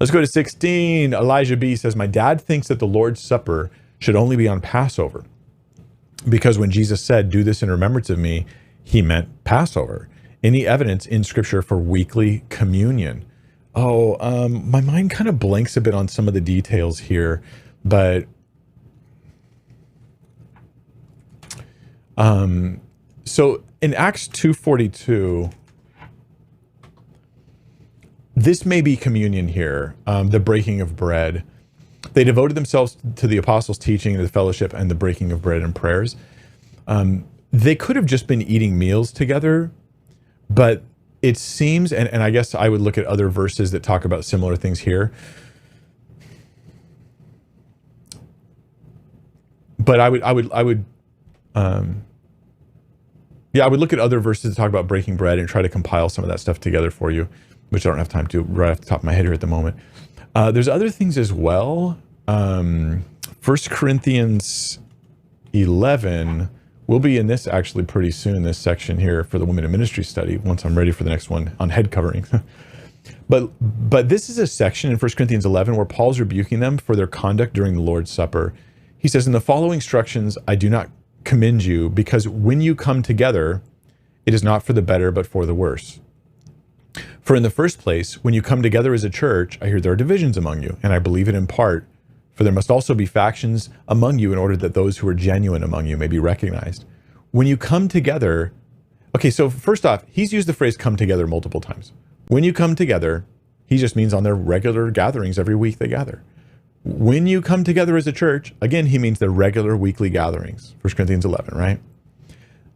Let's go to 16. Elijah B says, my dad thinks that the Lord's Supper should only be on Passover, because when Jesus said, do this in remembrance of me, he meant Passover. Any evidence in scripture for weekly communion? My mind kind of blanks a bit on some of the details here, but so in Acts 2:42, this may be communion here, the breaking of bread. They devoted themselves to the apostles' teaching, the fellowship, and the breaking of bread and prayers. They could have just been eating meals together, but it seems, and I guess I would look at other verses that talk about similar things here. But I would look at other verses that talk about breaking bread and try to compile some of that stuff together for you, which I don't have time to right off the top of my head here at the moment. There's other things as well. 1 Corinthians 11, we'll be in this actually pretty soon, this section here for the Women in Ministry study, once I'm ready for the next one on head covering. But this is a section in 1 Corinthians 11 where Paul's rebuking them for their conduct during the Lord's Supper. He says, in the following instructions, I do not commend you, because when you come together, it is not for the better, but for the worse. For in the first place, when you come together as a church, I hear there are divisions among you, and I believe it in part, for there must also be factions among you in order that those who are genuine among you may be recognized. When you come together, okay, so first off, he's used the phrase come together multiple times. When you come together, he just means on their regular gatherings every week they gather. When you come together as a church, again, he means their regular weekly gatherings, 1 Corinthians 11, right?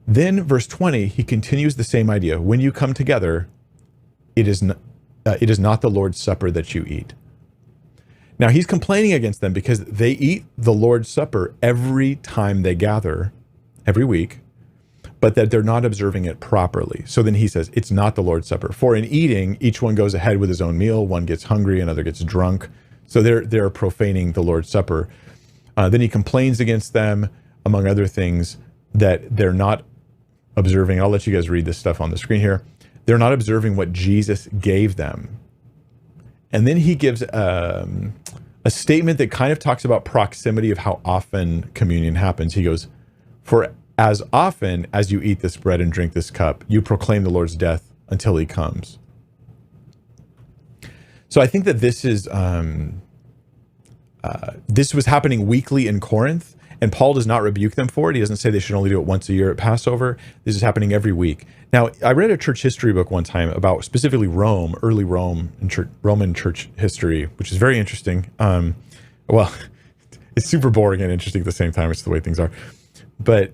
Then verse 20, he continues the same idea. When you come together, it is not the Lord's Supper that you eat. Now he's complaining against them because they eat the Lord's Supper every time they gather, every week, but that they're not observing it properly. So then he says, it's not the Lord's Supper. For in eating, each one goes ahead with his own meal. One gets hungry, another gets drunk. So they're profaning the Lord's Supper. Then he complains against them, among other things, that they're not observing. I'll let you guys read this stuff on the screen here. They're not observing what Jesus gave them. And then he gives a statement that kind of talks about proximity of how often communion happens. He goes, for as often as you eat this bread and drink this cup, you proclaim the Lord's death until he comes. So I think that this is this was happening weekly in Corinth, and Paul does not rebuke them for it. He doesn't say they should only do it once a year at Passover. This is happening every week. Now, I read a church history book one time about specifically Rome, early Rome, and Roman church history, which is very interesting. Well, it's super boring and interesting at the same time. It's the way things are. But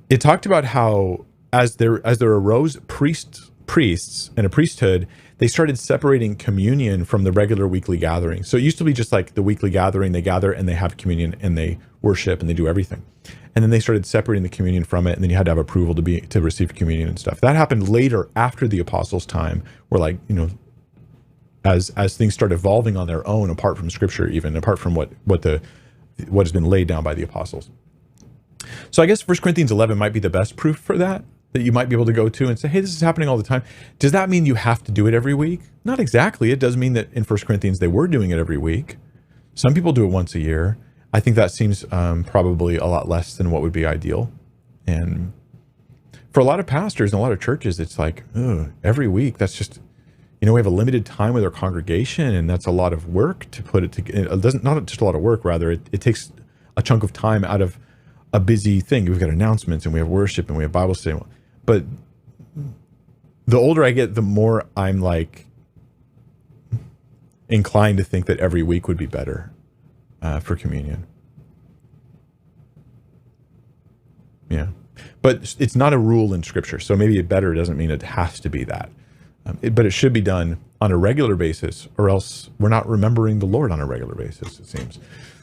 it talked about how as there arose priests and a priesthood, they started separating communion from the regular weekly gathering. So it used to be just like the weekly gathering, they gather and they have communion and they worship and they do everything. And then they started separating the communion from it, and then you had to have approval to receive communion and stuff. That happened later after the apostles' time, where, like, you know, as things start evolving on their own, apart from scripture, even apart from what has been laid down by the apostles. So I guess 1 Corinthians 11 might be the best proof for that you might be able to go to and say, hey, this is happening all the time. Does that mean you have to do it every week? Not exactly. It does mean that in 1 Corinthians they were doing it every week. Some people do it once a year. I think that seems probably a lot less than what would be ideal. And for a lot of pastors and a lot of churches, it's like, every week, that's just, you know, we have a limited time with our congregation, and that's a lot of work to put it together. It doesn't, not just a lot of work, rather, it takes a chunk of time out of a busy thing. We've got announcements and we have worship and we have Bible study. But the older I get, the more I'm like inclined to think that every week would be better for communion. Yeah. But it's not a rule in scripture. So maybe better doesn't mean it has to be that. But it should be done on a regular basis, or else we're not remembering the Lord on a regular basis, it seems.